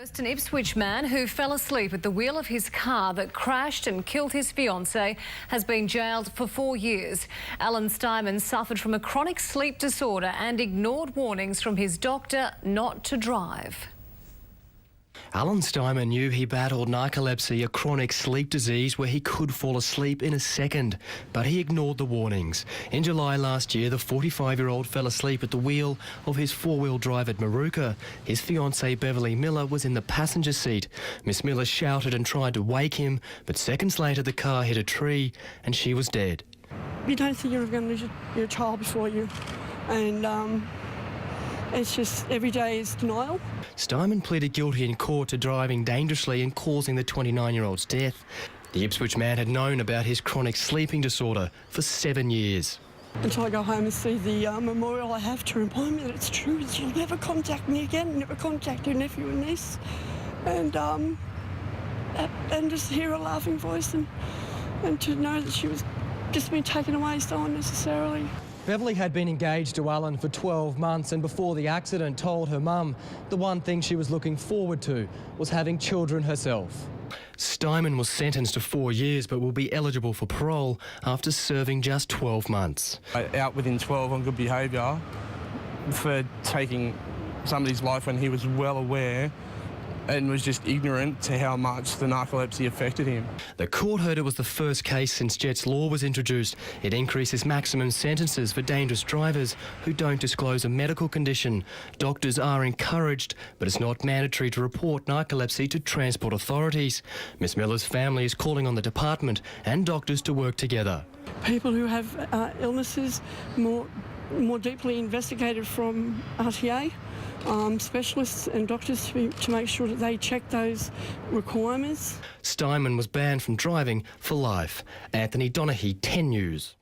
An Ipswich man who fell asleep at the wheel of his car that crashed and killed his fiancee has been jailed for 4 years. Alan Steinman suffered from a chronic sleep disorder and ignored warnings from his doctor not to drive. Alan Steinman knew he battled narcolepsy, a chronic sleep disease where he could fall asleep in a second, but he ignored the warnings. In July last year, the 45-year-old fell asleep at the wheel of his four-wheel drive at Maruka. His fiancée Beverly Miller was in the passenger seat. Miss Miller shouted and tried to wake him, but seconds later the car hit a tree and she was dead. You don't think you're going to lose your child before you, and it's just every day is denial. Steinman pleaded guilty in court to driving dangerously and causing the 29-year-old's death. The Ipswich man had known about his chronic sleeping disorder for 7 years. Until I go home and see the memorial, I have to remind me that it's true. You'll never contact me again, never contact your nephew and niece. And just hear a laughing voice and to know that she was just being taken away so unnecessarily. Beverly had been engaged to Alan for 12 months and before the accident told her mum the one thing she was looking forward to was having children herself. Steinman was sentenced to 4 years but will be eligible for parole after serving just 12 months. Out within 12 on good behaviour for taking somebody's life when he was well aware and was just ignorant to how much the narcolepsy affected him. The court heard it was the first case since Jet's law was introduced. It increases maximum sentences for dangerous drivers who don't disclose a medical condition. Doctors are encouraged, but it's not mandatory to report narcolepsy to transport authorities. Miss Miller's family is calling on the department and doctors to work together. People who have illnesses more deeply investigated from RTA, specialists and doctors to make sure that they check those requirements. Steinman was banned from driving for life. Anthony Donaghy, 10 News.